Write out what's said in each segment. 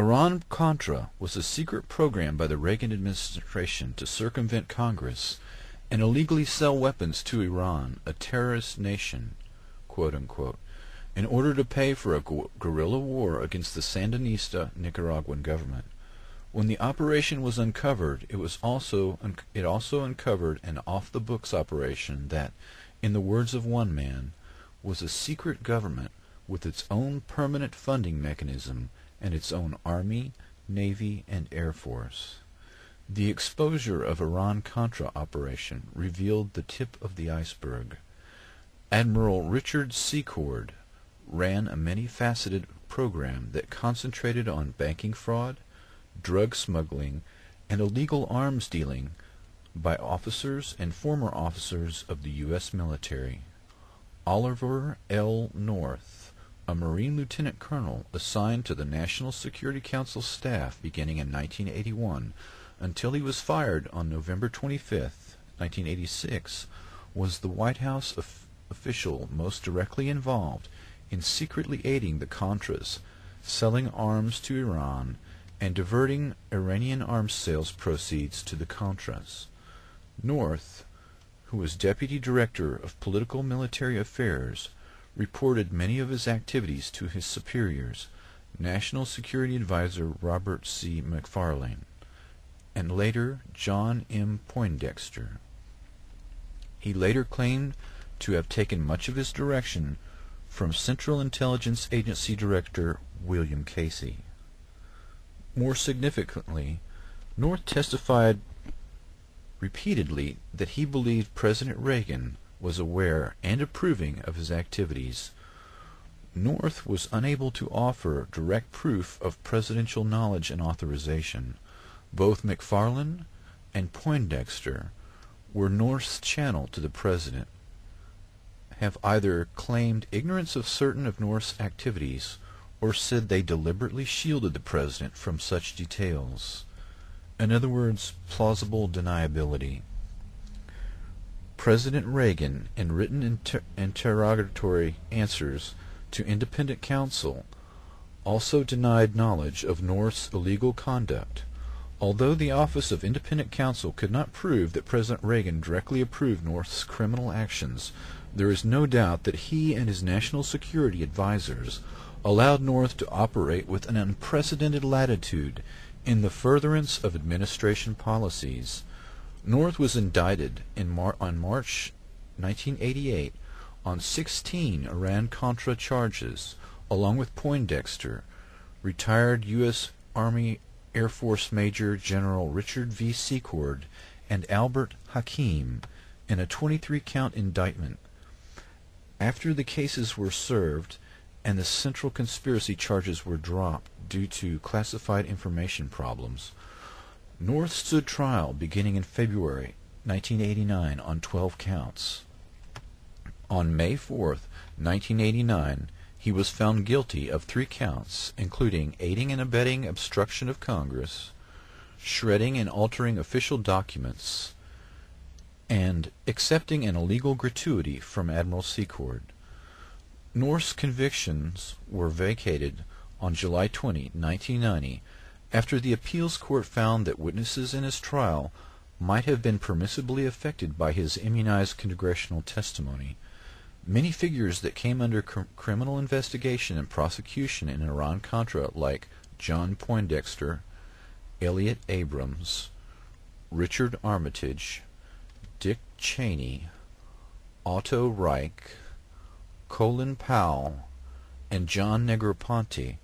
Iran-Contra was a secret program by the Reagan administration to circumvent Congress and illegally sell weapons to Iran, a terrorist nation, quote unquote, in order to pay for a guerrilla war against the Sandinista Nicaraguan government. When the operation was uncovered, it also uncovered an off-the-books operation that, in the words of one man, was a secret government with its own permanent funding mechanism and its own army, navy, and air force. The exposure of Iran-Contra operation revealed the tip of the iceberg. Admiral Richard Secord ran a many-faceted program that concentrated on banking fraud, drug smuggling, and illegal arms dealing by officers and former officers of the U.S. military. Oliver L. North, a Marine lieutenant colonel assigned to the National Security Council staff beginning in 1981 until he was fired on November 25, 1986, was the White House official most directly involved in secretly aiding the Contras, selling arms to Iran, and diverting Iranian arms sales proceeds to the Contras. North, who was Deputy Director of Political Military Affairs, reported many of his activities to his superiors, National Security Advisor Robert C. McFarlane, and later John M. Poindexter. He later claimed to have taken much of his direction from Central Intelligence Agency Director William Casey. More significantly, North testified repeatedly that he believed President Reagan was aware and approving of his activities. North was unable to offer direct proof of presidential knowledge and authorization. Both McFarlane and Poindexter were North's channel to the president, have either claimed ignorance of certain of North's activities or said they deliberately shielded the president from such details. In other words, plausible deniability. President Reagan, in written interrogatory answers to independent counsel, also denied knowledge of North's illegal conduct. Although the Office of Independent Counsel could not prove that President Reagan directly approved North's criminal actions, there is no doubt that he and his national security advisors allowed North to operate with an unprecedented latitude in the furtherance of administration policies. North was indicted on March 1988 on 16 Iran-Contra charges, along with Poindexter, retired U.S. Army Air Force Major General Richard V. Secord, and Albert Hakim, in a 23-count indictment. After the cases were served and the central conspiracy charges were dropped due to classified information problems, North stood trial beginning in February 1989 on 12 counts. On May 4, 1989, he was found guilty of 3 counts, including aiding and abetting obstruction of Congress, shredding and altering official documents, and accepting an illegal gratuity from Admiral Secord. North's convictions were vacated on July 20, 1990, after the appeals court found that witnesses in his trial might have been permissibly affected by his immunized congressional testimony. Many figures that came under criminal investigation and prosecution in Iran-Contra, like John Poindexter, Elliott Abrams, Richard Armitage, Dick Cheney, Otto Reich, Colin Powell, and John Negroponte,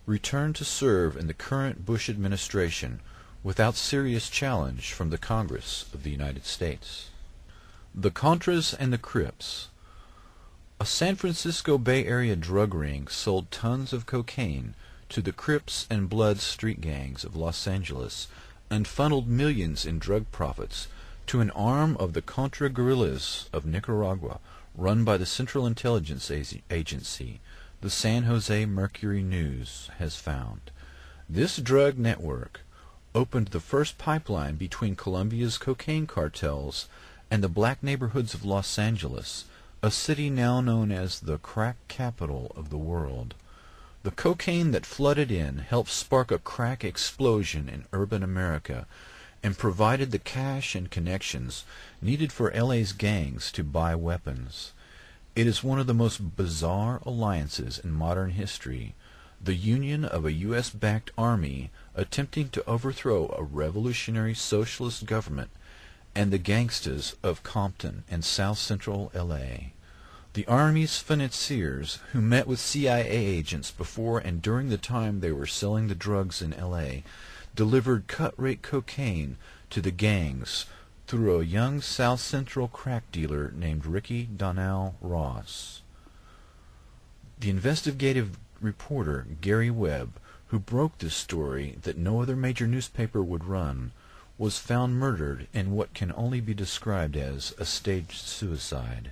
returned to serve in the current Bush administration without serious challenge from the Congress of the United States. The Contras and the Crips. A San Francisco Bay Area drug ring sold tons of cocaine to the Crips and Bloods street gangs of Los Angeles and funneled millions in drug profits to an arm of the Contra guerrillas of Nicaragua run by the Central Intelligence Agency, the San Jose Mercury News has found. This drug network opened the first pipeline between Colombia's cocaine cartels and the black neighborhoods of Los Angeles, a city now known as the crack capital of the world. The cocaine that flooded in helped spark a crack explosion in urban America and provided the cash and connections needed for LA's gangs to buy weapons. It is one of the most bizarre alliances in modern history, the union of a U.S.-backed army attempting to overthrow a revolutionary socialist government and the gangstas of Compton and South Central L.A. The Army's financiers, who met with CIA agents before and during the time they were selling the drugs in L.A., delivered cut-rate cocaine to the gangs through a young South Central crack dealer named Ricky Donnell Ross. The investigative reporter Gary Webb, who broke this story that no other major newspaper would run, was found murdered in what can only be described as a staged suicide.